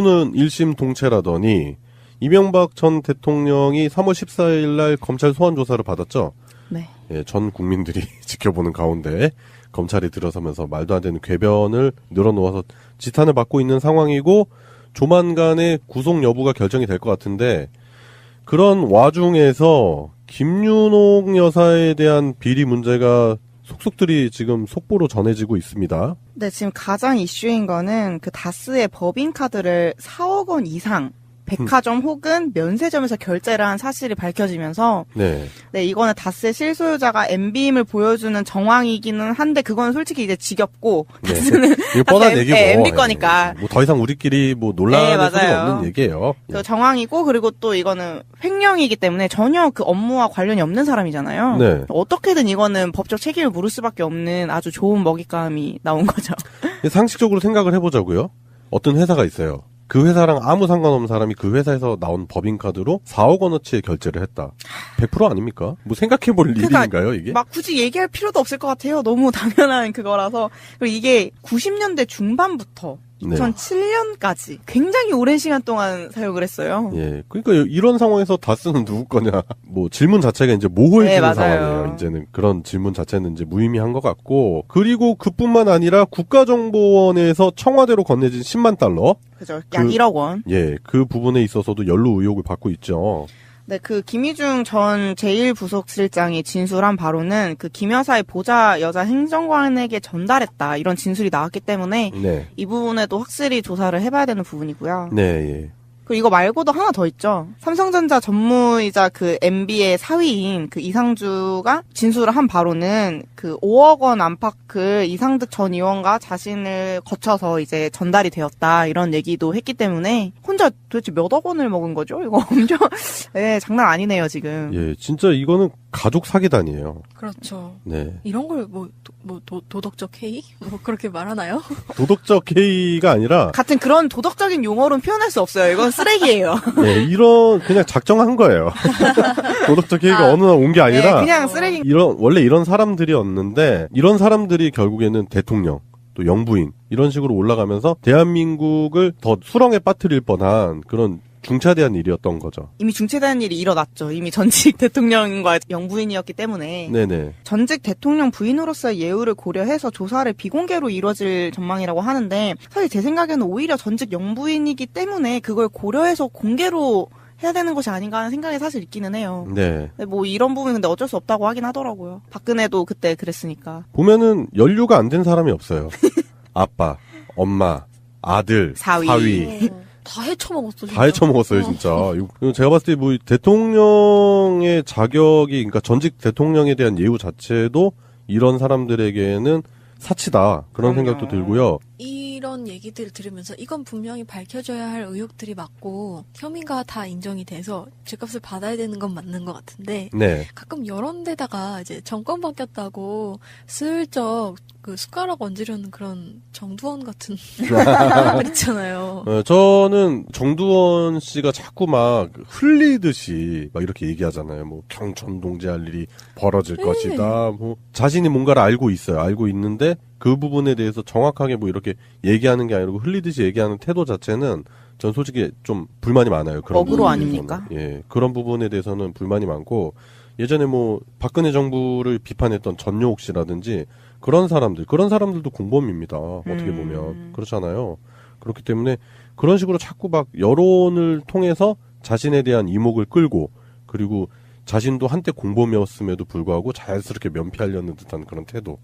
김유는 1심 동체라더니 이명박 전 대통령이 3월 14일 날 검찰 소환 조사를 받았죠. 네. 예, 전 국민들이 지켜보는 가운데 검찰이 들어서면서 말도 안 되는 궤변을 늘어놓아서 지탄을 받고 있는 상황이고 조만간에 구속 여부가 결정이 될 것 같은데 그런 와중에서 김윤옥 여사에 대한 비리 문제가 속속들이 지금 속보로 전해지고 있습니다. 네, 지금 가장 이슈인 거는 그 다스의 법인카드를 4억 원 이상 백화점 혹은 면세점에서 결제를 한 사실이 밝혀지면서 네. 네, 이거는 다스의 실소유자가 MB임을 보여주는 정황이기는 한데 그건 솔직히 이제 지겹고 네. 다스는 이거 뻔한 얘기고. MB 거니까. 뭐 더 이상 우리끼리 뭐 논란의 네, 소리가 맞아요. 없는 얘기예요. 그 정황이고 그리고 또 이거는 횡령이기 때문에 전혀 그 업무와 관련이 없는 사람이잖아요. 네. 어떻게든 이거는 법적 책임을 물을 수밖에 없는 아주 좋은 먹잇감이 나온 거죠. 상식적으로 생각을 해보자고요. 어떤 회사가 있어요. 그 회사랑 아무 상관없는 사람이 그 회사에서 나온 법인카드로 4억 원어치의 결제를 했다. 100% 아닙니까? 뭐 생각해볼 그러니까 일인가요, 이게? 막 굳이 얘기할 필요도 없을 것 같아요. 너무 당연한 그거라서. 그리고 이게 90년대 중반부터 네. 2007년까지 굉장히 오랜 시간 동안 사용을 했어요. 예. 그러니까 이런 상황에서 다스는 누구 거냐. 뭐 질문 자체가 이제 모호해지는 네, 맞아요. 상황이에요. 이제는 그런 질문 자체는 이제 무의미한 것 같고. 그리고 그뿐만 아니라 국가정보원에서 청와대로 건네진 10만 달러. 그죠. 약 1억 원. 예. 그 부분에 있어서도 연루 의혹을 받고 있죠. 네, 그 김희중 전 제1부속실장이 진술한 바로는 그 김 여사의 보좌 여자 행정관에게 전달했다 이런 진술이 나왔기 때문에 네. 이 부분에도 확실히 조사를 해봐야 되는 부분이고요. 네, 예. 그리고 이거 말고도 하나 더 있죠. 삼성전자 전무이자 그 MB의 사위인 그 이상주가 진술을 한 바로는 그 5억 원 안팎을 이상득 전 의원과 자신을 거쳐서 이제 전달이 되었다 이런 얘기도 했기 때문에 혼자 도대체 몇억 원을 먹은 거죠? 이거 엄청 네, 장난 아니네요 지금. 예, 진짜 이거는 가족 사기단이에요. 그렇죠. 네. 이런 걸 도덕적 해이? 뭐 그렇게 말하나요? 도덕적 해이가 아니라 같은 그런 도덕적인 용어로는 표현할 수 없어요. 이건 쓰레기예요. 네, 이런 그냥 작정한 거예요. 도덕적 해이가 어느 날 온 게 아니라 네, 그냥 쓰레기. 원래 이런 사람들이었는데 이런 사람들이 결국에는 대통령 또 영부인 이런 식으로 올라가면서 대한민국을 더 수렁에 빠뜨릴 뻔한 그런 중차대한 일이었던 거죠. 이미 중체되는 일이 일어났죠. 이미 전직 대통령과 영부인이었기 때문에. 네네. 전직 대통령 부인으로서의 예우를 고려해서 조사를 비공개로 이뤄질 전망이라고 하는데 사실 제 생각에는 오히려 전직 영부인이기 때문에 그걸 고려해서 공개로 해야 되는 것이 아닌가 하는 생각이 사실 있기는 해요. 네. 근데 뭐 이런 부분은 근데 어쩔 수 없다고 하긴 하더라고요. 박근혜도 그때 그랬으니까. 보면은 연루가 안 된 사람이 없어요. 아빠, 엄마, 아들, 사위. 다 헤쳐먹었어. 다 헤쳐먹었어요, 진짜. 이거 제가 봤을 때 뭐 대통령의 자격이, 그러니까 전직 대통령에 대한 예우 자체도 이런 사람들에게는 사치다. 그런 생각도 들고요. 이런 얘기들을 들으면서 이건 분명히 밝혀져야 할 의혹들이 맞고 혐의가 다 인정이 돼서 죗값을 받아야 되는 건 맞는 것 같은데 네. 가끔 이런 데다가 이제 정권 바뀌었다고 슬쩍 그 숟가락 얹으려는 그런 정두원 같은 사람들 있잖아요. 저는 정두원 씨가 자꾸 막 흘리듯이 막 이렇게 얘기하잖아요. 뭐 경천 동지할 일이 벌어질 것이다. 뭐 자신이 뭔가를 알고 있어요. 알고 있는데 그 부분에 대해서 정확하게 뭐 이렇게 얘기하는 게 아니고 흘리듯이 얘기하는 태도 자체는 전 솔직히 좀 불만이 많아요. 그런 어그로 부분에 아닙니까? 대해서는. 예, 그런 부분에 대해서는 불만이 많고 예전에 뭐 박근혜 정부를 비판했던 전용욱 씨라든지 그런 사람들도 공범입니다. 어떻게 보면 그렇잖아요. 그렇기 때문에 그런 식으로 자꾸 막 여론을 통해서 자신에 대한 이목을 끌고 그리고 자신도 한때 공범이었음에도 불구하고 자연스럽게 면피하려는 듯한 그런 태도.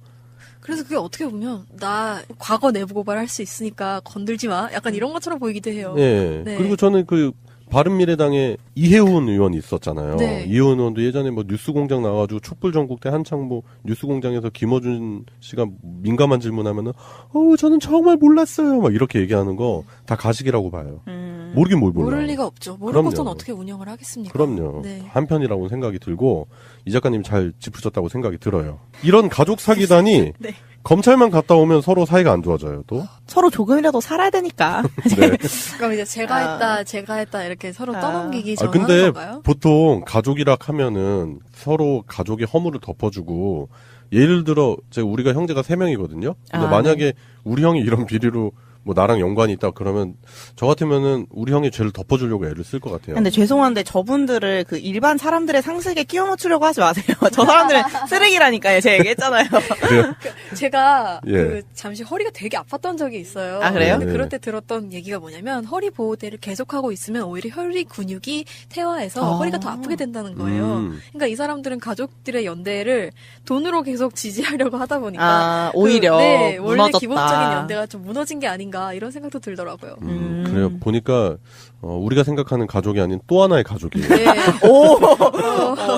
그래서 그게 어떻게 보면 나 과거 내부 고발할 수 있으니까 건들지 마. 약간 이런 것처럼 보이기도 해요. 네. 네. 그리고 저는 그 바른미래당에 이혜훈 의원이 있었잖아요. 네. 이혜훈 의원도 예전에 뭐 뉴스공장 나와가지고 촛불전국 때 한창 뭐 뉴스공장에서 김어준 씨가 민감한 질문하면은 저는 정말 몰랐어요. 막 이렇게 얘기하는 거 다 가식이라고 봐요. 모르긴 뭘 몰라. 모를 리가 없죠. 모르고선 그럼요. 어떻게 운영을 하겠습니까? 그럼요. 네. 한편이라고 생각이 들고 이 작가님 잘 짚으셨다고 생각이 들어요. 이런 가족 사기단이 네. 검찰만 갔다 오면 서로 사이가 안 좋아져요. 또 서로 조금이라도 살아야 되니까. 네. 그럼 이제 제가 했다 이렇게 서로 떠넘기기 아, 정하는 근데 건가요? 보통 가족이라 하면은 서로 가족의 허물을 덮어주고 예를 들어 우리가 형제가 3명이거든요. 근데 아, 만약에 우리 형이 이런 비리로 뭐 나랑 연관이 있다 그러면 저 같으면은 우리 형이 죄를 덮어주려고 애를 쓸 것 같아요. 근데 죄송한데 저분들을 그 일반 사람들의 상식에 끼워 맞추려고 하지 마세요. 저 사람들은 쓰레기라니까요. 제가 얘기했잖아요. 그래요? 제가 예. 그 잠시 허리가 되게 아팠던 적이 있어요. 아, 그래요? 근데 네. 그럴 때 들었던 얘기가 뭐냐면 허리 보호대를 계속하고 있으면 오히려 허리 근육이 퇴화해서 아. 허리가 더 아프게 된다는 거예요. 그러니까 이 사람들은 가족들의 연대를 돈으로 계속 지지하려고 하다 보니까 아, 오히려 네, 원래 무너졌다. 기본적인 연대가 좀 무너진 게 아닌가 이런 생각도 들더라고요. 그래요. 보니까 우리가 생각하는 가족이 아닌 또 하나의 가족이에요. 네. 오,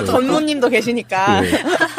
전무님도 계시니까. 네,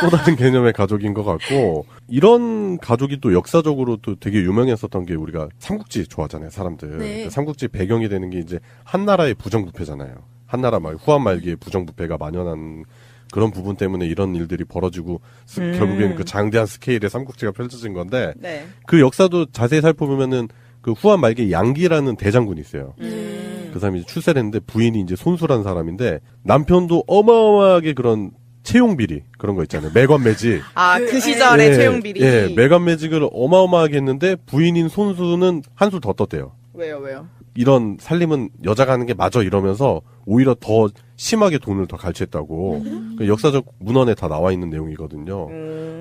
또 다른 개념의 가족인 것 같고 이런 가족이 또 역사적으로 또 되게 유명했었던 게 우리가 삼국지 좋아하잖아요, 사람들. 네. 삼국지 배경이 되는 게 이제 한나라의 부정부패잖아요. 한나라 말 후한 말기에 부정부패가 만연한 그런 부분 때문에 이런 일들이 벌어지고 결국에는 그 장대한 스케일의 삼국지가 펼쳐진 건데 네. 그 역사도 자세히 살펴보면은 그 후한 말기에 양기라는 대장군이 있어요. 그 사람이 이제 출세를 했는데 부인이 이제 손수란 사람인데 남편도 어마어마하게 그런 채용비리 그런 거 있잖아요. 매관매직. 아, 그 시절의 예, 채용비리. 예, 매관매직을 어마어마하게 했는데 부인인 손수는 한술 더 떴대요. 왜요? 이런 살림은 여자가 하는 게 맞아 이러면서 오히려 더 심하게 돈을 더 갈취했다고. 그 역사적 문헌에 다 나와 있는 내용이거든요.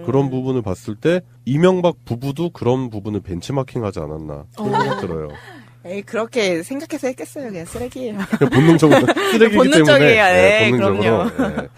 그런 부분을 봤을 때 이명박 부부도 그런 부분을 벤치마킹하지 않았나 그런 생각 들어요. 에이, 그렇게 생각해서 했겠어요. 그냥 쓰레기예요. 그냥 본능적으로 쓰레기이기 본능적이에요. 때문에 네, 본능적으로. 예.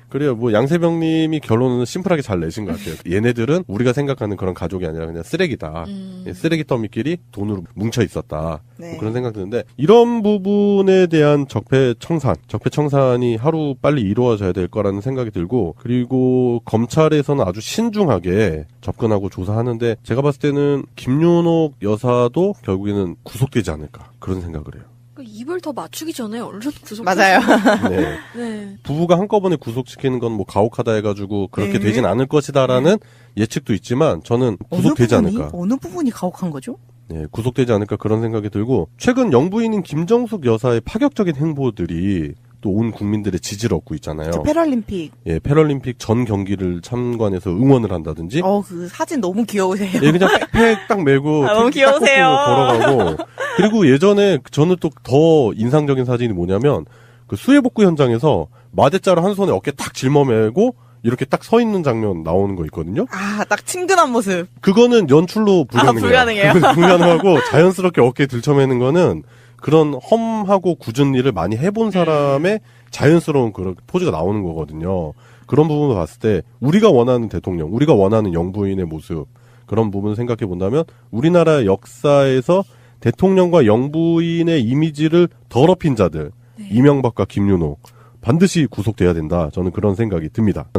그래요. 뭐 양세병님이 결론은 심플하게 잘 내신 것 같아요. 얘네들은 우리가 생각하는 그런 가족이 아니라 그냥 쓰레기다. 쓰레기 더미끼리 돈으로 뭉쳐 있었다. 네. 뭐 그런 생각 드는데 이런 부분에 대한 적폐청산이 하루 빨리 이루어져야 될 거라는 생각이 들고 그리고 검찰에서는 아주 신중하게 접근하고 조사하는데 제가 봤을 때는 김윤옥 여사도 결국에는 구속되지 않을까 그런 생각을 해요. 입을 더 맞추기 전에 얼른 구속. 맞아요. 네. 네. 부부가 한꺼번에 구속시키는 건 뭐 가혹하다 해가지고 그렇게 되진 않을 것이다라는 예측도 있지만 저는 구속되지 않을까. 어느 부분이 가혹한 거죠? 네, 구속되지 않을까 그런 생각이 들고 최근 영부인인 김정숙 여사의 파격적인 행보들이 또 온 국민들의 지지를 얻고 있잖아요. 저 패럴림픽. 예, 패럴림픽 전 경기를 참관해서 응원을 한다든지. 그 사진 너무 귀여우세요. 예, 그냥 백팩 딱 메고 너무 택시 딱 꽂고 귀여우세요. 걸어가고. 그리고 예전에 저는 또 더 인상적인 사진이 뭐냐면 그 수해복구 현장에서 마대자루 한 손에 어깨 딱 짊어매고 이렇게 딱 서 있는 장면 나오는 거 있거든요. 아, 딱 친근한 모습. 그거는 연출로 불가능해요. 불가능해요? 그건 불가능하고 자연스럽게 어깨에 들쳐매는 거는 그런 험하고 굳은 일을 많이 해본 사람의 자연스러운 그런 포즈가 나오는 거거든요. 그런 부분을 봤을 때 우리가 원하는 대통령, 우리가 원하는 영부인의 모습 그런 부분을 생각해 본다면 우리나라 역사에서 대통령과 영부인의 이미지를 더럽힌 자들 이명박과 김윤옥 반드시 구속돼야 된다. 저는 그런 생각이 듭니다.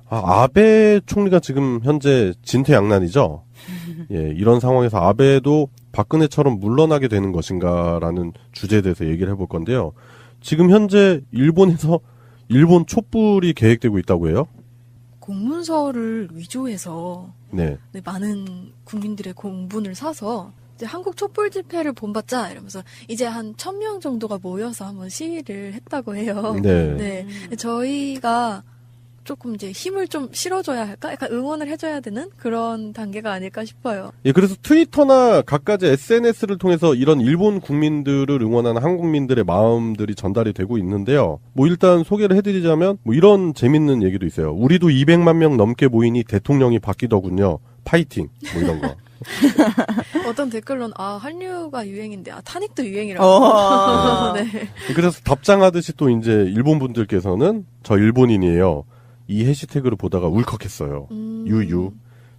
아베 총리가 지금 현재 진퇴양난이죠. 예, 이런 상황에서 아베도 박근혜처럼 물러나게 되는 것인가라는 주제에 대해서 얘기를 해볼 건데요. 지금 현재 일본에서 일본 촛불이 계획되고 있다고 해요. 공문서를 위조해서 네. 네, 많은 국민들의 공분을 사서 이제 한국 촛불 집회를 본받자 이러면서 이제 한 1,000명 정도가 모여서 한번 시위를 했다고 해요. 네. 네. 저희가 조금 이제 힘을 좀 실어줘야 할까? 약간 응원을 해줘야 되는 그런 단계가 아닐까 싶어요. 예, 그래서 트위터나 각가지 SNS를 통해서 이런 일본 국민들을 응원하는 한국민들의 마음들이 전달이 되고 있는데요. 뭐 일단 소개를 해드리자면 뭐 이런 재밌는 얘기도 있어요. 우리도 200만 명 넘게 모이니 대통령이 바뀌더군요. 파이팅. 뭐 이런 거. 어떤 댓글로는 한류가 유행인데 탄핵도 유행이라고. 네. 그래서 답장하듯이 또 이제 일본 분들께서는 저 일본인이에요. 이 해시태그를 보다가 울컥했어요. 유유.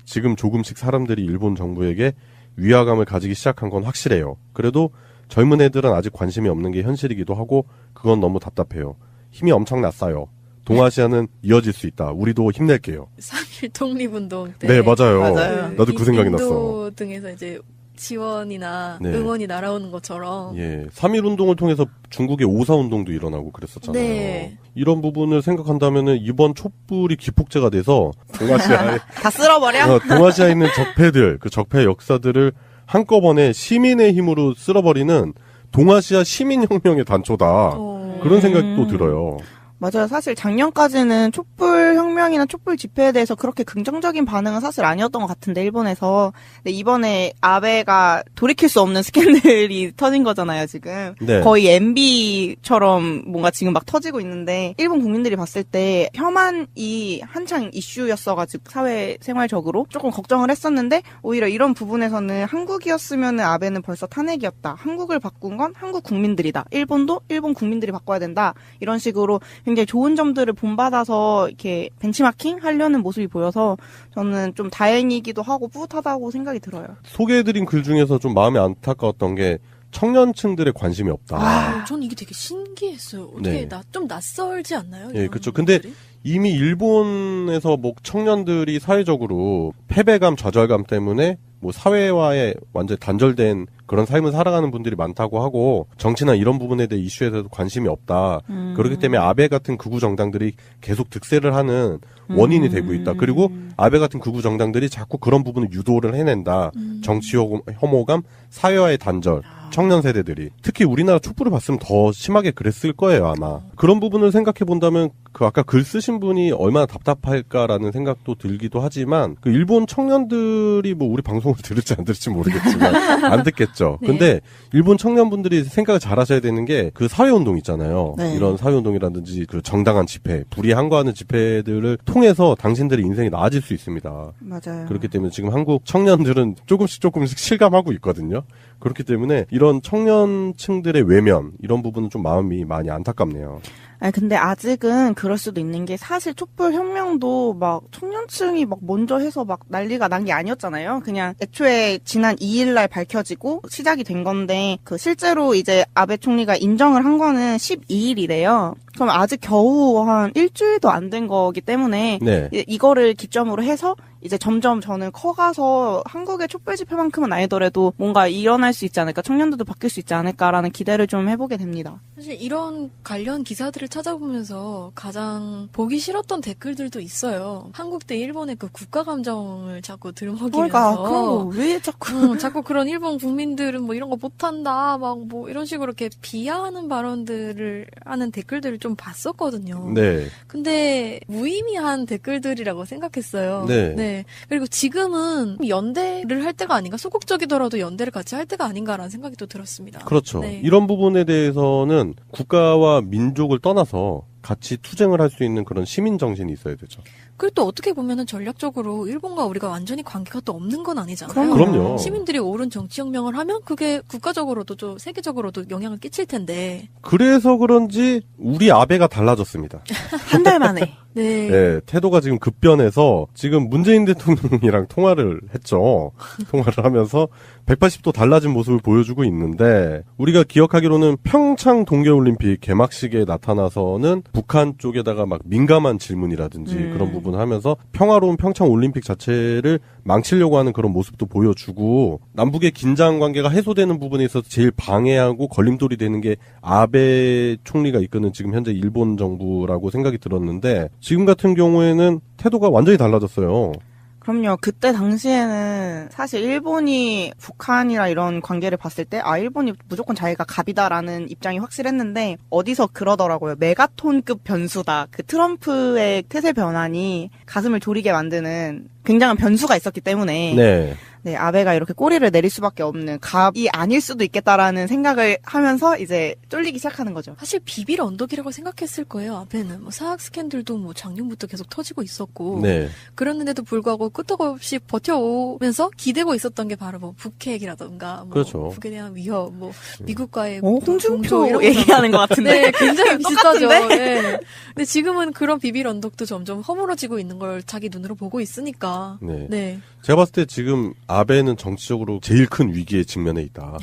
지금 조금씩 사람들이 일본 정부에게 위화감을 가지기 시작한 건 확실해요. 그래도 젊은 애들은 아직 관심이 없는 게 현실이기도 하고 그건 너무 답답해요. 힘이 엄청났어요. 동아시아는 이어질 수 있다. 우리도 힘낼게요. 3.1 독립운동 때. 네, 맞아요. 맞아요. 나도 그 생각이 인도 났어. 등에서 이제 지원이나 네. 응원이 날아오는 것처럼. 예, 3.1 운동을 통해서 중국의 5.4 운동도 일어나고 그랬었잖아요. 네. 이런 부분을 생각한다면은 이번 촛불이 기폭제가 돼서 동아시아에 다 쓸어버려? 동아시아에 있는 적폐들, 그 적폐 역사들을 한꺼번에 시민의 힘으로 쓸어버리는 동아시아 시민혁명의 단초다. 그런 생각도 들어요. 맞아요. 사실 작년까지는 촛불혁명 혁명이나 촛불 집회에 대해서 그렇게 긍정적인 반응은 사실 아니었던 것 같은데 일본에서. 근데 이번에 아베가 돌이킬 수 없는 스캔들이 터진 거잖아요 지금. 네. 거의 MB처럼 뭔가 지금 막 터지고 있는데 일본 국민들이 봤을 때 혐한이 한창 이슈였어가지고 사회생활적으로 조금 걱정을 했었는데 오히려 이런 부분에서는 한국이었으면 아베는 벌써 탄핵이었다. 한국을 바꾼 건 한국 국민들이다. 일본도 일본 국민들이 바꿔야 된다. 이런 식으로 굉장히 좋은 점들을 본받아서 이렇게 벤치마킹 하려는 모습이 보여서 저는 좀 다행이기도 하고 뿌듯하다고 생각이 들어요. 소개해드린 글 중에서 좀 마음이 안타까웠던 게 청년층들의 관심이 없다. 전 이게 되게 신기했어요. 어떻게 네. 좀 낯설지 않나요? 예, 이런 그렇죠. 근데 분들이? 이미 일본에서 뭐 청년들이 사회적으로 패배감, 좌절감 때문에 뭐 사회와의 완전히 단절된 그런 삶을 살아가는 분들이 많다고 하고 정치나 이런 부분에 대해 이슈에 대해서 관심이 없다. 그렇기 때문에 아베 같은 극우 정당들이 계속 득세를 하는 원인이 되고 있다. 그리고 아베 같은 극우 정당들이 자꾸 그런 부분을 유도를 해낸다. 정치 혐오감, 사회와의 단절. 청년 세대들이 특히 우리나라 촛불을 봤으면 더 심하게 그랬을 거예요 아마. 그런 부분을 생각해 본다면 그 아까 글 쓰신 분이 얼마나 답답할까라는 생각도 들기도 하지만 그 일본 청년들이 뭐 우리 방송을 들을지 안 들을지 모르겠지만 안 듣겠죠. 네. 근데 일본 청년분들이 생각을 잘 하셔야 되는 게 그 사회운동 있잖아요. 네. 이런 사회운동이라든지 그 정당한 집회, 불의에 항거하는 집회들을 통해서 당신들의 인생이 나아질 수 있습니다. 맞아요. 그렇기 때문에 지금 한국 청년들은 조금씩 실감하고 있거든요. 그렇기 때문에 이런 청년층들의 외면 이런 부분은 좀 마음이 많이 안타깝네요. 아니, 근데 아직은 그럴 수도 있는 게 사실 촛불 혁명도 막 청년층이 막 먼저 해서 막 난리가 난 게 아니었잖아요. 그냥 애초에 지난 2일날 밝혀지고 시작이 된 건데 그 실제로 이제 아베 총리가 인정을 한 거는 12일이래요. 그럼 아직 겨우 한 일주일도 안 된 거기 때문에 네. 이거를 기점으로 해서 이제 점점 저는 커가서 한국의 촛불 집회만큼은 아니더라도 뭔가 일어날 수 있지 않을까, 청년들도 바뀔 수 있지 않을까라는 기대를 좀 해보게 됩니다. 사실 이런 관련 기사들을 찾아보면서 가장 보기 싫었던 댓글들도 있어요. 한국 대 일본의 그 국가 감정을 자꾸 들먹이면서 그러니까 그런 거 왜 자꾸 자꾸 그런 일본 국민들은 뭐 이런 거 못한다 막 뭐 이런 식으로 이렇게 비하하는 발언들을 하는 댓글들을 좀 봤었거든요. 네. 근데 무의미한 댓글들이라고 생각했어요. 네. 그리고 지금은 연대를 할 때가 아닌가, 소극적이더라도 연대를 같이 할 때가 아닌가라는 생각이 또 들었습니다. 그렇죠. 네. 이런 부분에 대해서는 국가와 민족을 떠나서 같이 투쟁을 할 수 있는 그런 시민 정신이 있어야 되죠. 그리고 또 어떻게 보면은 전략적으로 일본과 우리가 완전히 관계가 또 없는 건 아니잖아요. 그럼요. 시민들이 옳은 정치혁명을 하면 그게 국가적으로도 좀 세계적으로도 영향을 끼칠 텐데. 그래서 그런지 우리 아베가 달라졌습니다. 한 달 만에. 네. 네, 태도가 지금 급변해서 지금 문재인 대통령이랑 통화를 했죠. 통화를 하면서 180도 달라진 모습을 보여주고 있는데 우리가 기억하기로는 평창 동계올림픽 개막식에 나타나서는 북한 쪽에다가 막 민감한 질문이라든지 그런 부분을 하면서 평화로운 평창 올림픽 자체를 망치려고 하는 그런 모습도 보여주고 남북의 긴장 관계가 해소되는 부분에 있어서 제일 방해하고 걸림돌이 되는 게 아베 총리가 이끄는 지금 현재 일본 정부라고 생각이 들었는데 지금 같은 경우에는 태도가 완전히 달라졌어요. 그럼요. 그때 당시에는 사실 일본이 북한이나 이런 관계를 봤을 때 일본이 무조건 자기가 갑이다라는 입장이 확실했는데 어디서 그러더라고요. 메가톤급 변수다. 그 트럼프의 태세 변환이 가슴을 졸이게 만드는 굉장한 변수가 있었기 때문에 네. 아베가 이렇게 꼬리를 내릴 수밖에 없는, 갑이 아닐 수도 있겠다라는 생각을 하면서 이제 쫄리기 시작하는 거죠. 사실 비빌 언덕이라고 생각했을 거예요. 앞에는 뭐 사학 스캔들도 뭐 작년부터 계속 터지고 있었고 네. 그랬는데도 불구하고 끄떡없이 버텨오면서 기대고 있었던 게 바로 뭐 북핵이라던가 뭐 그렇죠. 북에 대한 위협, 뭐 미국과의 홍준표 이런 얘기하는 것 같은데. 네, 굉장히 비슷하죠. 똑같은데? 네. 근데 지금은 그런 비빌 언덕도 점점 허물어지고 있는 걸 자기 눈으로 보고 있으니까. 네. 네. 제가 봤을 때 지금 아베는 정치적으로 제일 큰 위기에 직면해 있다.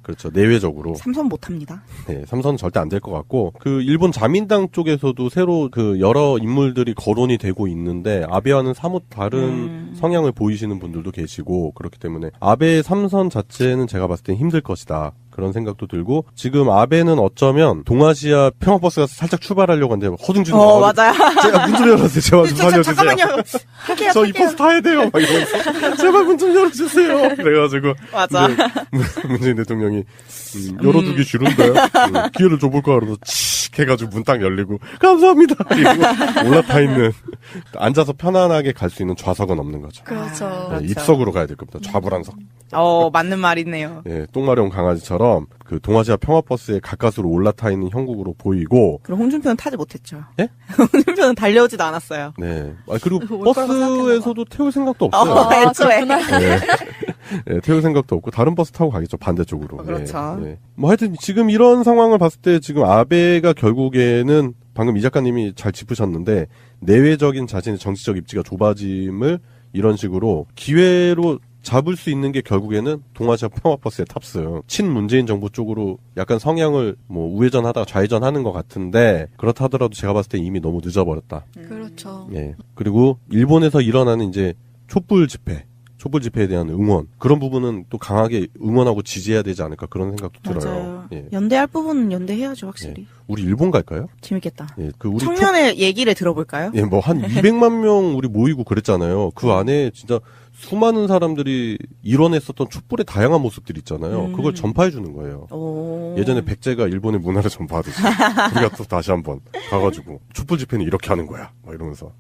그렇죠. 내외적으로. 삼선 못합니다. 네, 삼선은 절대 안 될 것 같고, 그 일본 자민당 쪽에서도 새로 그 여러 인물들이 거론이 되고 있는데 아베와는 사뭇 다른 성향을 보이시는 분들도 계시고, 그렇기 때문에 아베의 삼선 자체는 제가 봤을 땐 힘들 것이다. 그런 생각도 들고, 지금 아베는 어쩌면 동아시아 평화버스가 살짝 출발하려고 하는데 허둥지둥 맞아요. 제가 문 좀 열어주세요. 제발 좀 살려주세요. 잠깐만요. 할게요. 저 이 버스 타야 돼요. 막 이러면서 제발 문 좀 열어주세요. 그래가지고 맞아. 문재인 대통령이 열어두기 싫은데 기회를 줘볼까 그러면서 칙 해가지고 문 딱 열리고 감사합니다. 이러고 올라타 있는 앉아서 편안하게 갈 수 있는 좌석은 없는 거죠. 그렇죠. 아, 네, 그렇죠. 입석으로 가야 될 겁니다. 좌불안석. 맞는 말이네요. 예, 똥마려운 강아지처럼 그 동아시아 평화버스에 가까스로 올라타 있는 형국으로 보이고. 그럼 홍준표는 타지 못했죠. 예? 홍준표는 달려오지도 않았어요. 네. 그리고 올 거라고 버스에서도 태울 생각도 없어요. 애초에. 네. 네, 태울 생각도 없고 다른 버스 타고 가겠죠. 반대쪽으로. 그렇죠. 네, 네. 뭐 하여튼 지금 이런 상황을 봤을 때 지금 아베가 결국에는 방금 이 작가님이 잘 짚으셨는데 내외적인 자신의 정치적 입지가 좁아짐을 이런 식으로 기회로 잡을 수 있는 게 결국에는 동아시아 평화버스의 탑승. 친문재인 정부 쪽으로 약간 성향을 뭐 우회전하다가 좌회전하는 것 같은데 그렇다 하더라도 제가 봤을 때 이미 너무 늦어버렸다. 그렇죠. 예. 그리고 일본에서 일어나는 이제 촛불 집회에 대한 응원 그런 부분은 또 강하게 응원하고 지지해야 되지 않을까 그런 생각도 들어요. 맞아요. 예. 연대할 부분은 연대해야죠, 확실히. 예. 우리 일본 갈까요? 재밌겠다. 예. 그 우리 청년의 얘기를 들어볼까요? 예, 뭐 한 200만 명 우리 모이고 그랬잖아요. 그 안에 진짜 수많은 사람들이 일원했었던 촛불의 다양한 모습들 있잖아요. 그걸 전파해 주는 거예요. 오. 예전에 백제가 일본의 문화를 전파하듯이 우리가 또 다시 한번 가가지고 촛불 집회는 이렇게 하는 거야. 막 이러면서.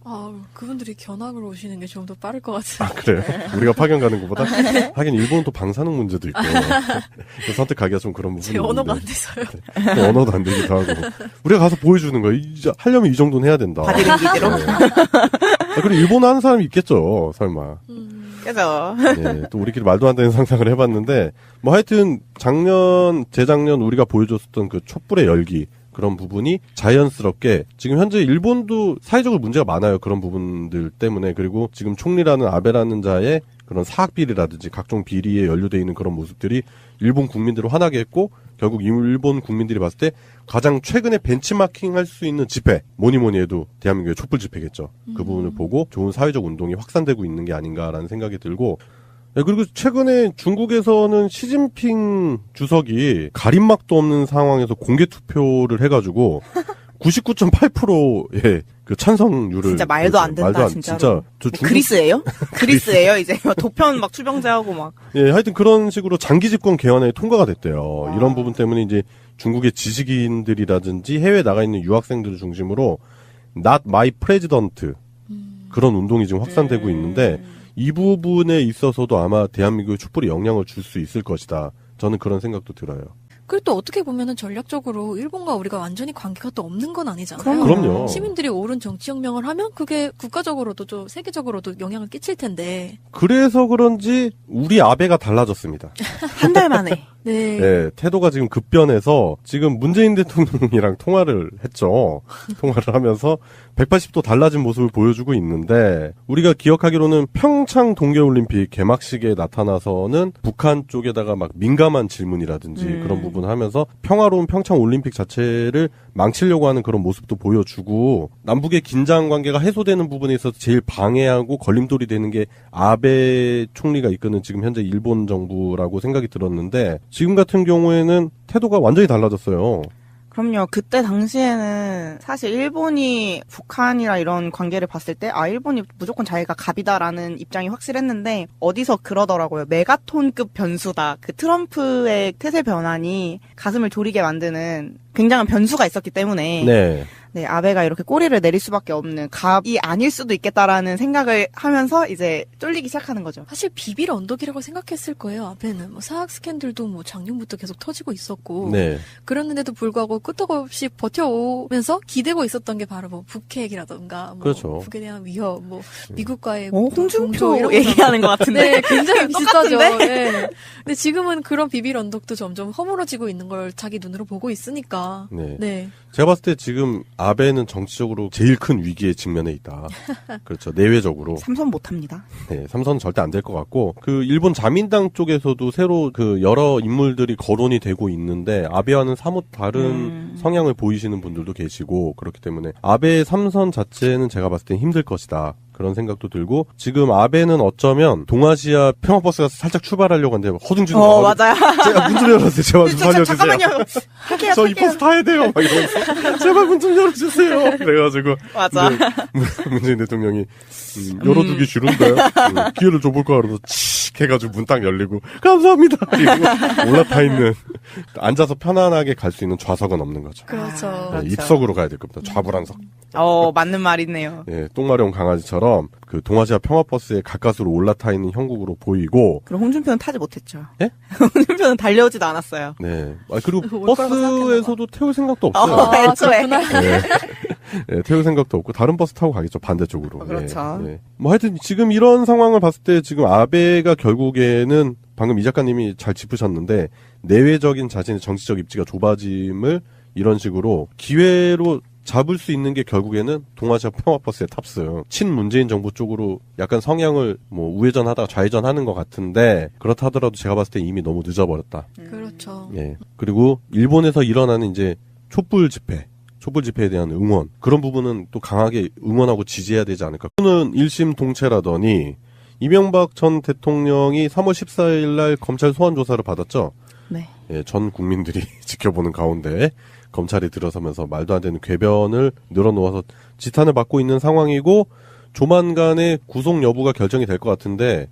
그분들이 견학으로 오시는 게 좀 더 빠를 것 같아요. 그래요? 우리가 파견 가는 것보다? 하긴 일본은 또 방사능 문제도 있고 선택하기가 좀 그런 부분이 제 언어가 안 있는데. 돼서요. 또 언어도 안 되기도 하고 우리가 가서 보여주는 거예요. 하려면 이 정도는 해야 된다. 바디랭귀지로. 네. 그리고 일본어 하는 사람이 있겠죠. 설마. 그죠. 네, 또 우리끼리 말도 안 되는 상상을 해봤는데 뭐 하여튼 재작년 우리가 보여줬었던 그 촛불의 열기 그런 부분이 자연스럽게 지금 현재 일본도 사회적으로 문제가 많아요. 그런 부분들 때문에. 그리고 지금 총리라는 아베라는 자의 그런 사학 비리라든지 각종 비리에 연루되어 있는 그런 모습들이 일본 국민들을 화나게 했고 결국 일본 국민들이 봤을 때 가장 최근에 벤치마킹 할 수 있는 집회 뭐니 해도 대한민국의 촛불 집회겠죠. 그 부분을 보고 좋은 사회적 운동이 확산되고 있는 게 아닌가라는 생각이 들고 네, 그리고 최근에 중국에서는 시진핑 주석이 가림막도 없는 상황에서 공개 투표를 해가지고 99.8%의 그 찬성률을 진짜 말도 안 된다, 진짜로. 저 중국- 그리스예요? 그리스예요, 이제. 도편 막 출병제하고 막. 예, 하여튼 그런 식으로 장기 집권 개헌에 통과가 됐대요. 이런 부분 때문에 이제 중국의 지식인들이라든지 해외에 나가 있는 유학생들을 중심으로 Not My President 그런 운동이 지금 확산되고 있는데 이 부분에 있어서도 아마 대한민국의 촛불이 영향을 줄 수 있을 것이다. 저는 그런 생각도 들어요. 그리고 또 어떻게 보면은 전략적으로 일본과 우리가 완전히 관계가 또 없는 건 아니잖아요. 그럼요. 시민들이 옳은 정치혁명을 하면 그게 국가적으로도 좀 세계적으로도 영향을 끼칠 텐데. 그래서 그런지 우리 아베가 달라졌습니다. 한 달 만에. 네. 네, 태도가 지금 급변해서 지금 문재인 대통령이랑 통화를 했죠. 통화를 하면서 180도 달라진 모습을 보여주고 있는데 우리가 기억하기로는 평창 동계올림픽 개막식에 나타나서는 북한 쪽에다가 막 민감한 질문이라든지 그런 부분을 하면서 평화로운 평창 올림픽 자체를 망치려고 하는 그런 모습도 보여주고 남북의 긴장 관계가 해소되는 부분에 있어서 제일 방해하고 걸림돌이 되는 게 아베 총리가 이끄는 지금 현재 일본 정부라고 생각이 들었는데 지금 같은 경우에는 태도가 완전히 달라졌어요. 그럼요. 그때 당시에는 사실 일본이 북한이랑 이런 관계를 봤을 때, 일본이 무조건 자기가 갑이다라는 입장이 확실했는데, 어디서 그러더라고요. 메가톤급 변수다. 그 트럼프의 태세 변환이 가슴을 졸이게 만드는 굉장한 변수가 있었기 때문에, 네. 아베가 이렇게 꼬리를 내릴 수밖에 없는 갑이 아닐 수도 있겠다라는 생각을 하면서 이제 쫄리기 시작하는 거죠. 사실 비빌 언덕이라고 생각했을 거예요. 앞에는 뭐 사학 스캔들도 뭐 작년부터 계속 터지고 있었고, 네. 그랬는데도 불구하고 끄떡없이 버텨오면서 기대고 있었던 게 바로 뭐 북핵이라던가, 뭐 그렇죠. 북에 대한 위협, 뭐 미국과의 뭐 홍준표 공조 이런 얘기하는 것 같은데. 네, 굉장히 비슷하죠. 똑같은데? 네. 근데 지금은 그런 비빌 언덕도 점점 허물어지고 있는 걸 자기 눈으로 보고 있으니까. 네. 네. 제가 봤을 때 지금 아베는 정치적으로 제일 큰 위기에 직면해 있다. 그렇죠. 내외적으로. 삼선 못합니다. 네, 삼선은 절대 안 될 것 같고 그 일본 자민당 쪽에서도 새로 그 여러 인물들이 거론이 되고 있는데 아베와는 사뭇 다른 성향을 보이시는 분들도 계시고 그렇기 때문에 아베의 삼선 자체는 제가 봤을 땐 힘들 것이다. 그런 생각도 들고 지금 아베는 어쩌면 동아시아 평화버스가 살짝 출발하려고 하는데 허둥지둥 맞아요. 제가 문 좀 열어주세요. 제발 좀 살려주세요. 잠깐만요. 할게요. 저 이 버스 타야 돼요. 막 이러면서 제발 문 좀 열어주세요. 그래가지고 맞아. 문재인 대통령이 열어두기 싫은데 기회를 줘볼까 그러면서 씩 해가지고 문 딱 열리고 감사합니다 이러고 올라타 있는 앉아서 편안하게 갈 수 있는 좌석은 없는 거죠. 그렇죠. 네, 그렇죠. 입석으로 가야 될 겁니다. 좌불안석. 맞는 말이네요. 예, 똥마려운 강아지처럼 그 동아시아 평화버스에 가까스로 올라타 있는 형국으로 보이고. 그럼 홍준표는 타지 못했죠. 예? 홍준표는 달려오지도 않았어요. 네. 그리고 올 거라고 버스에서도 태울 생각도 없어요. 애초에. 네. 네, 태울 생각도 없고 다른 버스 타고 가겠죠. 반대쪽으로. 그렇죠. 예, 예. 뭐 하여튼 지금 이런 상황을 봤을 때 지금 아베가 결국에는 방금 이 작가님이 잘 짚으셨는데 내외적인 자신의 정치적 입지가 좁아짐을 이런 식으로 기회로 잡을 수 있는 게 결국에는 동아시아 평화버스의 탑승. 친문재인 정부 쪽으로 약간 성향을 뭐 우회전하다가 좌회전하는 것 같은데 그렇다 하더라도 제가 봤을 때 이미 너무 늦어버렸다. 그렇죠. 예. 그리고 일본에서 일어나는 이제 촛불 집회에 대한 응원. 그런 부분은 또 강하게 응원하고 지지해야 되지 않을까. 저는 일심 동체라더니 이명박 전 대통령이 3월 14일 날 검찰 소환 조사를 받았죠. 네. 예, 전 국민들이 지켜보는 가운데 검찰이 들어서면서 말도 안 되는 궤변을 늘어놓아서 지탄을 받고 있는 상황이고 조만간에 구속 여부가 결정이 될 것 같은데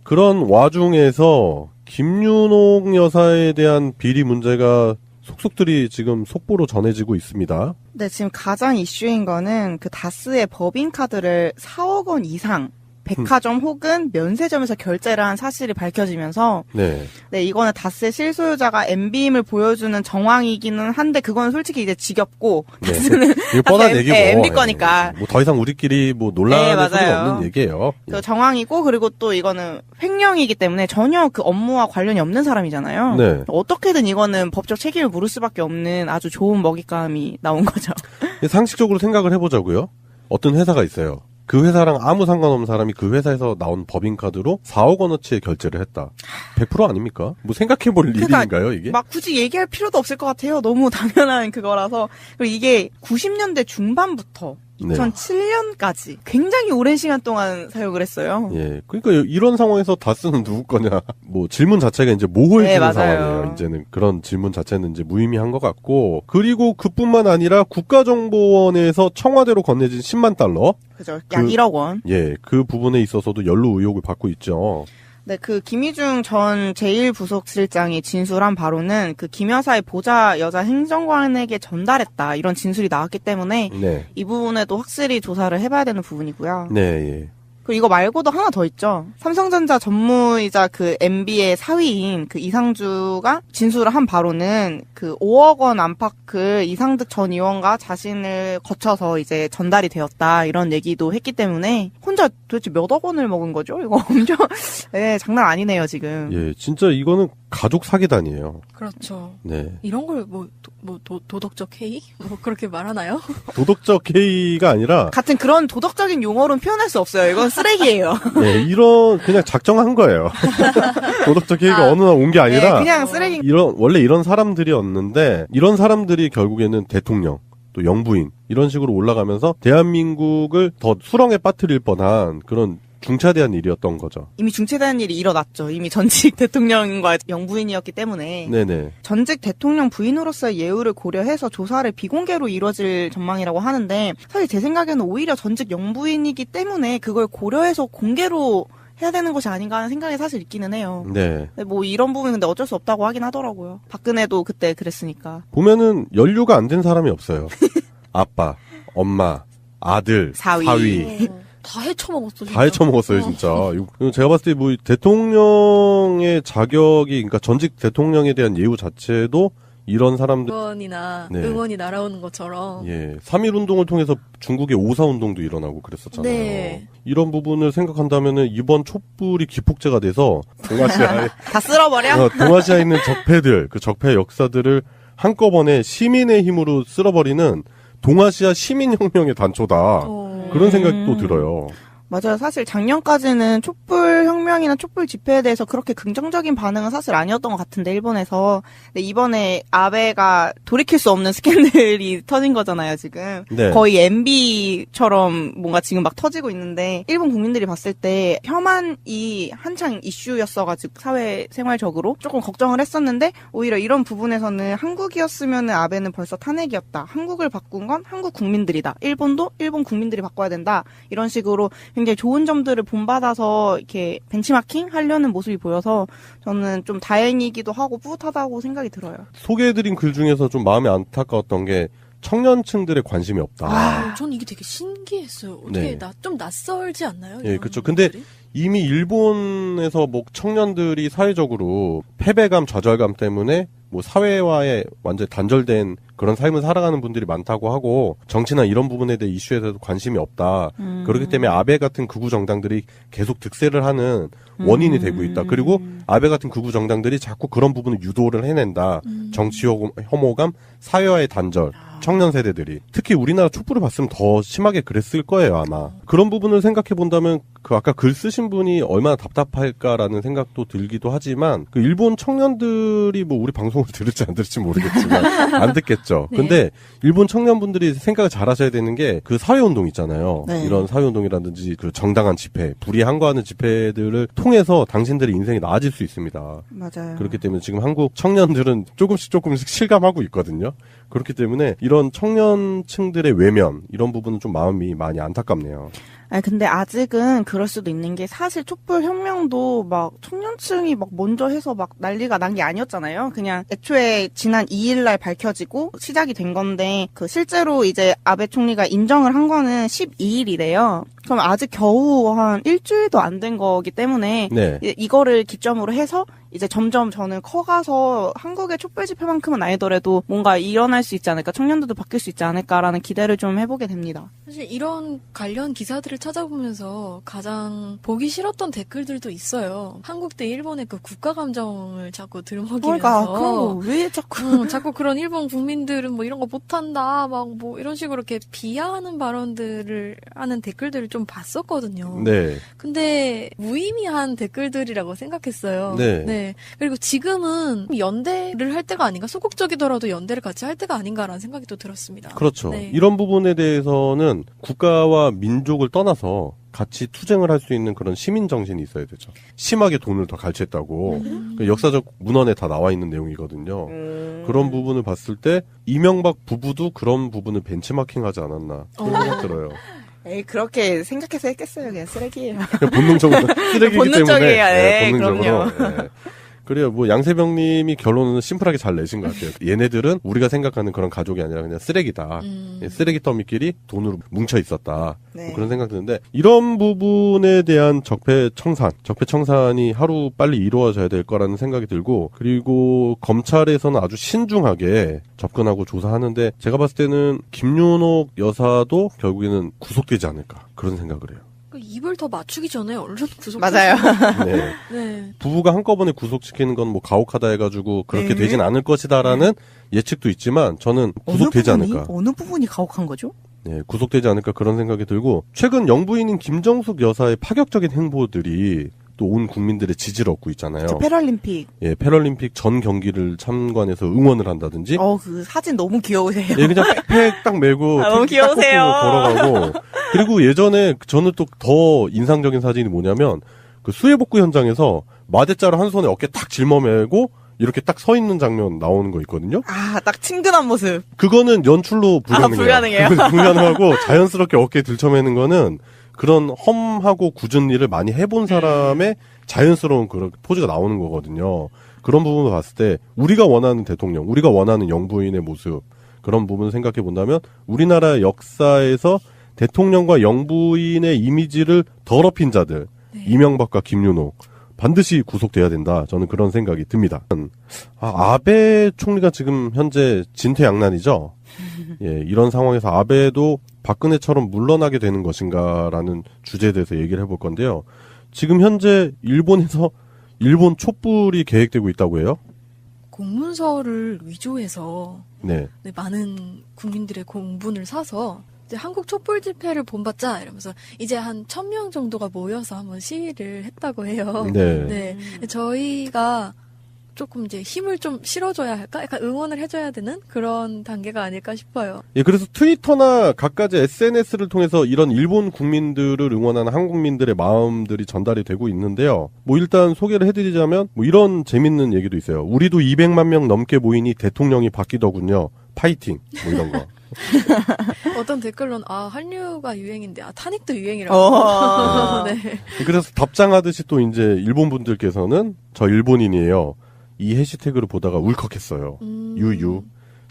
그런 와중에서 김윤옥 여사에 대한 비리 문제가 속속들이 지금 속보로 전해지고 있습니다. 네, 지금 가장 이슈인 거는 그 다스의 법인카드를 4억 원 이상 백화점 혹은 면세점에서 결제를 한 사실이 밝혀지면서 네. 네, 이거는 다스의 실소유자가 MB임을 보여주는 정황이기는 한데 그건 솔직히 이제 지겹고 네. 다스는 이거 뻔한 다스 얘기고. MB 거니까. 뭐 더 이상 우리끼리 뭐 논란의 네, 소리가 맞아요. 없는 얘기예요. 그 정황이고 그리고 또 이거는 횡령이기 때문에 전혀 그 업무와 관련이 없는 사람이잖아요. 네. 어떻게든 이거는 법적 책임을 물을 수밖에 없는 아주 좋은 먹잇감이 나온 거죠. 상식적으로 생각을 해보자고요. 어떤 회사가 있어요. 그 회사랑 아무 상관없는 사람이 그 회사에서 나온 법인카드로 4억 원어치의 결제를 했다. 100% 아닙니까? 뭐 생각해볼 그러니까 일인가요, 이게? 막 굳이 얘기할 필요도 없을 것 같아요. 너무 당연한 그거라서. 그리고 이게 90년대 중반부터 네. 2007년까지 굉장히 오랜 시간 동안 사용을 했어요. 예. 그러니까 이런 상황에서 다스는 누구 거냐. 뭐 질문 자체가 이제 모호해지는 네, 맞아요. 상황이에요. 이제는 그런 질문 자체는 이제 무의미한 것 같고. 그리고 그뿐만 아니라 국가정보원에서 청와대로 건네진 10만 달러. 그죠. 약 1억 원. 예. 그 부분에 있어서도 연루 의혹을 받고 있죠. 네, 그 김희중 전 제1부속실장이 진술한 바로는 그 김 여사의 보좌 여자 행정관에게 전달했다. 이런 진술이 나왔기 때문에 네. 이 부분에도 확실히 조사를 해봐야 되는 부분이고요. 네, 예. 그리고 이거 말고도 하나 더 있죠. 삼성전자 전무이자 그 MB의 사위인 그 이상주가 진술을 한 바로는 그 5억 원 안팎을 이상득 전 의원과 자신을 거쳐서 이제 전달이 되었다. 이런 얘기도 했기 때문에 혼자 도대체 몇 억 원을 먹은 거죠? 이거 엄청, 네, 장난 아니네요, 지금. 예, 진짜 이거는 가족 사기단이에요. 그렇죠. 네. 이런 걸 도덕적 해이? 뭐 그렇게 말하나요? 도덕적 해이가 아니라, 같은 그런 도덕적인 용어로는 표현할 수 없어요. 이건 쓰레기예요. 네, 그냥 작정한 거예요. 도덕적 해이가 어느 날 온 게 아니라, 네, 그냥 쓰레기. 원래 이런 사람들이었는데, 이런 사람들이 결국에는 대통령, 또 영부인, 이런 식으로 올라가면서 대한민국을 더 수렁에 빠뜨릴 뻔한 그런 중차대한 일이었던 거죠. 이미 중체된 일이 일어났죠. 이미 전직 대통령과 영부인이었기 때문에. 네네. 전직 대통령 부인으로서의 예우를 고려해서 조사를 비공개로 이뤄질 전망이라고 하는데 사실 제 생각에는 오히려 전직 영부인이기 때문에 그걸 고려해서 공개로 해야 되는 것이 아닌가 하는 생각이 사실 있기는 해요. 네. 근데 뭐 이런 부분은 근데 어쩔 수 없다고 하긴 하더라고요. 박근혜도 그때 그랬으니까. 보면은 연류가 안 된 사람이 없어요. 아빠, 엄마, 아들, 사위. 다 헤쳐먹었어. 진짜. 다 헤쳐먹었어요, 진짜. 이거 제가 봤을 때 뭐 대통령의 자격이, 그러니까 전직 대통령에 대한 예우 자체도 이런 사람들, 응원이나 네. 응원이 날아오는 것처럼. 예, 3.1 운동을 통해서 중국의 5.4 운동도 일어나고 그랬었잖아요. 네. 이런 부분을 생각한다면은 이번 촛불이 기폭제가 돼서 동아시아에, 다 쓸어버려? 동아시아에 있는 적폐들, 그 적폐 역사들을 한꺼번에 시민의 힘으로 쓸어버리는 동아시아 시민혁명의 단초다. 그런 생각이 또 들어요. 맞아요. 사실 작년까지는 촛불 혁명이나 촛불 집회에 대해서 그렇게 긍정적인 반응은 사실 아니었던 것 같은데 일본에서. 근데 이번에 아베가 돌이킬 수 없는 스캔들이 터진 거잖아요, 지금. 네. 거의 MB처럼 뭔가 지금 막 터지고 있는데 일본 국민들이 봤을 때 혐한이 한창 이슈였어가지고 사회생활적으로 조금 걱정을 했었는데 오히려 이런 부분에서는 한국이었으면 아베는 벌써 탄핵이었다. 한국을 바꾼 건 한국 국민들이다. 일본도 일본 국민들이 바꿔야 된다. 이런 식으로 굉장히 좋은 점들을 본받아서 이렇게 벤치마킹 하려는 모습이 보여서 저는 좀 다행이기도 하고 뿌듯하다고 생각이 들어요. 소개해드린 글 중에서 좀 마음이 안타까웠던 게 청년층들의 관심이 없다. 전 이게 되게 신기했어요. 어떻게 네. 좀 낯설지 않나요? 예, 이런 그렇죠. 근데 분들이? 이미 일본에서 뭐 청년들이 사회적으로 패배감, 좌절감 때문에 뭐 사회와의 완전히 단절된 그런 삶을 살아가는 분들이 많다고 하고 정치나 이런 부분에 대해 이슈에 대해서 관심이 없다. 그렇기 때문에 아베 같은 극우 정당들이 계속 득세를 하는 원인이 되고 있다. 그리고 아베 같은 극우 정당들이 자꾸 그런 부분을 유도를 해낸다. 정치 혐오감, 사회와의 단절. 청년 세대들이 특히 우리나라 촛불을 봤으면 더 심하게 그랬을 거예요 아마. 그런 부분을 생각해 본다면 그 아까 글 쓰신 분이 얼마나 답답할까라는 생각도 들기도 하지만 그 일본 청년들이 뭐 우리 방송을 들을지 안 들을지 모르겠지만 안 듣겠죠. 네. 근데 일본 청년분들이 생각을 잘 하셔야 되는 게 그 사회운동 있잖아요. 네. 이런 사회운동이라든지 그 정당한 집회, 불의에 항거하는 집회들을 통해서 당신들의 인생이 나아질 수 있습니다. 맞아요. 그렇기 때문에 지금 한국 청년들은 조금씩 실감하고 있거든요. 그렇기 때문에 이런 청년층들의 외면 이런 부분은 좀 마음이 많이 안타깝네요. 아니 근데 아직은 그럴 수도 있는 게 사실 촛불 혁명도 막 청년층이 막 먼저 해서 막 난리가 난 게 아니었잖아요. 그냥 애초에 지난 2일날 밝혀지고 시작이 된 건데 그 실제로 이제 아베 총리가 인정을 한 거는 12일이래요. 그럼 아직 겨우 한 일주일도 안 된 거기 때문에 네. 이거를 기점으로 해서 이제 점점 저는 커가서 한국의 촛불 집회만큼은 아니더라도 뭔가 일어날 수 있지 않을까, 청년들도 바뀔 수 있지 않을까라는 기대를 좀 해보게 됩니다. 사실 이런 관련 기사들을 찾아보면서 가장 보기 싫었던 댓글들도 있어요. 한국 대 일본의 그 국가 감정을 자꾸 들먹이면서 그러니까 그런 거 왜 자꾸 자꾸 그런 일본 국민들은 뭐 이런 거 못한다 막 뭐 이런 식으로 이렇게 비하하는 발언들을 하는 댓글들을 좀 봤었거든요. 네. 근데 무의미한 댓글들이라고 생각했어요. 네. 그리고 지금은 연대를 할 때가 아닌가, 소극적이더라도 연대를 같이 할 때가 아닌가라는 생각이 또 들었습니다. 그렇죠. 네. 이런 부분에 대해서는 국가와 민족을 떠나서 같이 투쟁을 할 수 있는 그런 시민 정신이 있어야 되죠. 심하게 돈을 더 갈취했다고 그 역사적 문헌에 다 나와 있는 내용이거든요. 그런 부분을 봤을 때 이명박 부부도 그런 부분을 벤치마킹하지 않았나 그런 생각 들어요. 에이 그렇게 생각해서 했겠어요. 그냥 쓰레기예요. 그냥 본능적으로 쓰레기이기 본능적이에요. 때문에 네, 본능적으로. 그럼요. 네. 그래요. 뭐 양세병님이 결론은 심플하게 잘 내신 것 같아요. 얘네들은 우리가 생각하는 그런 가족이 아니라 그냥 쓰레기다. 쓰레기 더미끼리 돈으로 뭉쳐 있었다. 네. 뭐 그런 생각 드는데 이런 부분에 대한 적폐청산이 하루 빨리 이루어져야 될 거라는 생각이 들고, 그리고 검찰에서는 아주 신중하게 접근하고 조사하는데 제가 봤을 때는 김윤옥 여사도 결국에는 구속되지 않을까 그런 생각을 해요. 입을 더 맞추기 전에 얼른 구속. 맞아요. 네. 네. 부부가 한꺼번에 구속시키는 건 뭐 가혹하다 해가지고 그렇게 네. 되진 않을 것이다라는 예측도 있지만 저는 구속되지 않을까. 어느 부분이 가혹한 거죠? 네, 구속되지 않을까 그런 생각이 들고, 최근 영부인인 김정숙 여사의 파격적인 행보들이 또 온 국민들의 지지를 얻고 있잖아요. 저 패럴림픽. 예, 패럴림픽 전 경기를 참관해서 응원을 한다든지. 그 사진 너무 귀여우세요. 예, 그냥 백팩 딱 메고 너무 택시 딱 귀여우세요. 꽂고 걸어가고. 그리고 예전에 저는 또 더 인상적인 사진이 뭐냐면 그 수해복구 현장에서 마대자루 한 손에 어깨 딱 짊어매고 이렇게 딱 서 있는 장면 나오는 거 있거든요. 딱 친근한 모습. 그거는 연출로 불가능해요. 불가능해요? 불가능하고 자연스럽게 어깨에 들쳐매는 거는 그런 험하고 굳은 일을 많이 해본 사람의 자연스러운 그런 포즈가 나오는 거거든요. 그런 부분을 봤을 때 우리가 원하는 대통령, 우리가 원하는 영부인의 모습, 그런 부분을 생각해 본다면 우리나라 역사에서 대통령과 영부인의 이미지를 더럽힌 자들, 네. 이명박과 김윤옥 반드시 구속돼야 된다. 저는 그런 생각이 듭니다. 아베 총리가 지금 현재 진퇴양난이죠. 예, 이런 상황에서 아베도 박근혜처럼 물러나게 되는 것인가라는 주제에 대해서 얘기를 해볼 건데요. 지금 현재 일본에서 일본 촛불이 계획되고 있다고 해요. 공문서를 위조해서 네. 많은 국민들의 공분을 사서 이제 한국 촛불 집회를 본받자 이러면서 이제 한 1,000명 정도가 모여서 한번 시위를 했다고 해요. 네. 네. 저희가 조금 이제 힘을 좀 실어줘야 할까? 약간 응원을 해줘야 되는 그런 단계가 아닐까 싶어요. 예, 그래서 트위터나 갖가지 SNS를 통해서 이런 일본 국민들을 응원하는 한국민들의 마음들이 전달이 되고 있는데요. 뭐 일단 소개를 해드리자면 뭐 이런 재밌는 얘기도 있어요. 우리도 200만 명 넘게 모이니 대통령이 바뀌더군요. 파이팅 뭐 이런 거. 어떤 댓글로는 한류가 유행인데 탄핵도 유행이라고. 네. 그래서 답장하듯이 또 이제 일본 분들께서는 저 일본인이에요. 이 해시태그를 보다가 울컥했어요. 유유.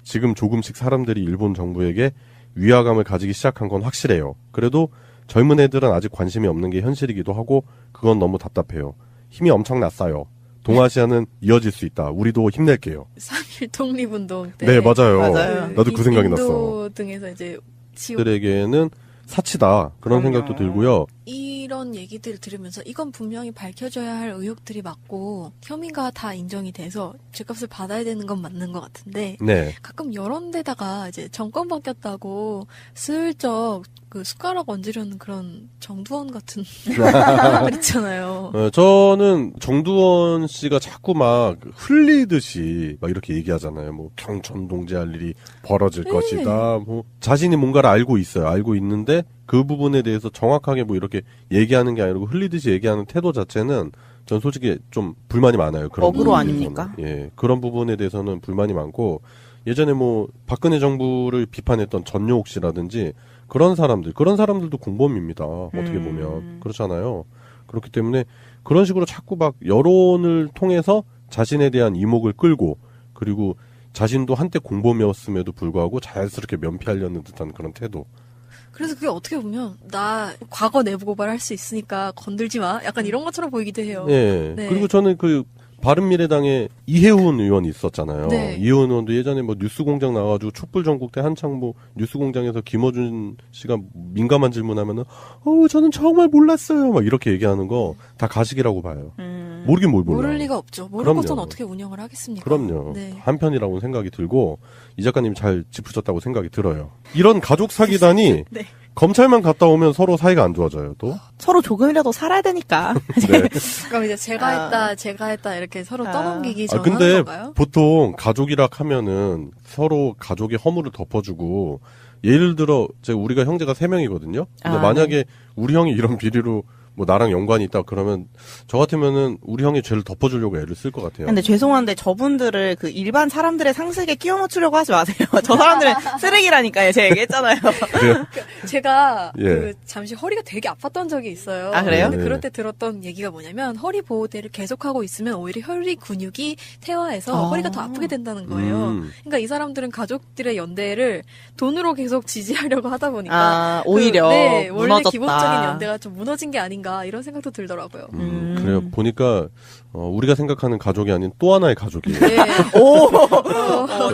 지금 조금씩 사람들이 일본 정부에게 위화감을 가지기 시작한 건 확실해요. 그래도 젊은 애들은 아직 관심이 없는 게 현실이기도 하고 그건 너무 답답해요. 힘이 엄청났어요. 동아시아는 이어질 수 있다. 우리도 힘낼게요. 3.1 독립운동 때. 네, 맞아요. 맞아요. 나도 그 생각이 났어. 인도 등에서 이제 들에게는 사치다. 그런 그럼요. 생각도 들고요. 이런 얘기들을 들으면서 이건 분명히 밝혀져야 할 의혹들이 맞고 혐의가 다 인정이 돼서 죄값을 받아야 되는 건 맞는 것 같은데 네. 가끔 여러 데다가 이제 정권 바뀌었다고 슬쩍 그 숟가락 얹으려는 그런 정두원 같은 사람들 있잖아요. 저는 정두원 씨가 자꾸 막 흘리듯이 막 이렇게 얘기하잖아요. 뭐 경천동지할 일이 벌어질 네. 것이다. 뭐 자신이 뭔가를 알고 있어요. 알고 있는데 그 부분에 대해서 정확하게 뭐 이렇게 얘기하는 게 아니고 흘리듯이 얘기하는 태도 자체는 전 솔직히 좀 불만이 많아요. 그런 어그로 부분에 아닙니까? 대해서는. 예, 그런 부분에 대해서는 불만이 많고 예전에 뭐 박근혜 정부를 비판했던 전용욱 씨라든지 그런 사람들도 공범입니다. 어떻게 보면 그렇잖아요. 그렇기 때문에 그런 식으로 자꾸 막 여론을 통해서 자신에 대한 이목을 끌고 그리고 자신도 한때 공범이었음에도 불구하고 자연스럽게 면피하려는 듯한 그런 태도. 그래서 그게 어떻게 보면 나 과거 내부 고발할 수 있으니까 건들지 마. 약간 이런 것처럼 보이기도 해요. 예. 네. 그리고 저는 그 바른미래당에 이혜훈 의원이 있었잖아요. 네. 이혜훈 의원도 예전에 뭐 뉴스공장 나와가지고 촛불전국 때 한창 뭐 뉴스공장에서 김어준 씨가 민감한 질문하면은 저는 정말 몰랐어요. 막 이렇게 얘기하는 거 다 가식이라고 봐요. 모르긴 뭘 몰라. 모를 리가 없죠. 모르고선 그럼요. 어떻게 운영을 하겠습니까? 그럼요. 네. 한편이라고 생각이 들고 이 작가님 잘 짚으셨다고 생각이 들어요. 이런 가족 사기단이 네. 검찰만 갔다 오면 서로 사이가 안 좋아져요. 또. 서로 조금이라도 살아야 되니까. 네. 그럼 이제 제가 했다 이렇게 서로 떠넘기기 아 전하는 근데 건가요? 보통 가족이라 하면은 서로 가족의 허물을 덮어주고 예를 들어 우리가 형제가 3명이거든요. 근데 만약에 우리 형이 이런 비리로 뭐 나랑 연관이 있다 그러면 저 같으면은 우리 형이 죄를 덮어주려고 애를 쓸 것 같아요. 근데 죄송한데 저분들을 그 일반 사람들의 상식에 끼워 맞추려고 하지 마세요. 저 사람들은 쓰레기라니까요. 제가 얘기했잖아요. 그래요? 제가 예. 그 잠시 허리가 되게 아팠던 적이 있어요. 아, 그래요? 근데 네. 그럴 때 들었던 얘기가 뭐냐면 허리 보호대를 계속하고 있으면 오히려 허리 근육이 퇴화해서 아. 허리가 더 아프게 된다는 거예요. 그러니까 이 사람들은 가족들의 연대를 돈으로 계속 지지하려고 하다 보니까 오히려 네, 원래 무너졌다. 기본적인 연대가 좀 무너진 게 아닌가 이런 생각도 들더라고요. 그래요. 보니까 우리가 생각하는 가족이 아닌 또 하나의 가족이에요. 네.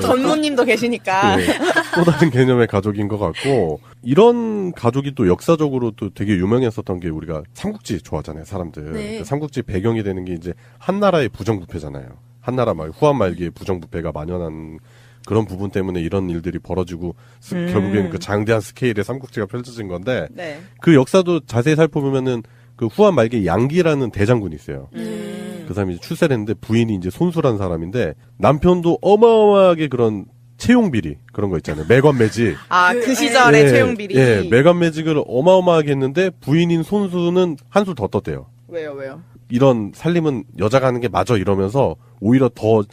전무님도 계시니까. 네. 또 다른 개념의 가족인 것 같고 이런 가족이 또 역사적으로 또 되게 유명했었던 게 우리가 삼국지 좋아하잖아요, 사람들. 네. 삼국지 배경이 되는 게 이제 한나라의 부정부패잖아요. 한나라 말 후한 말기에 부정부패가 만연한 그런 부분 때문에 이런 일들이 벌어지고 결국에는 그 장대한 스케일의 삼국지가 펼쳐진 건데 네. 그 역사도 자세히 살펴보면은 그 후한 말기에 양기라는 대장군이 있어요. 그 사람이 이제 출세를 했는데 부인이 이제 손수란 사람인데 남편도 어마어마하게 그런 채용비리 그런 거 있잖아요. 매관매직. 그 시절의 예, 채용비리. 예, 매관매직을 어마어마하게 했는데 부인인 손수는 한술 더 떴대요. 왜요? 이런 살림은 여자가 하는 게 맞아 이러면서 오히려 더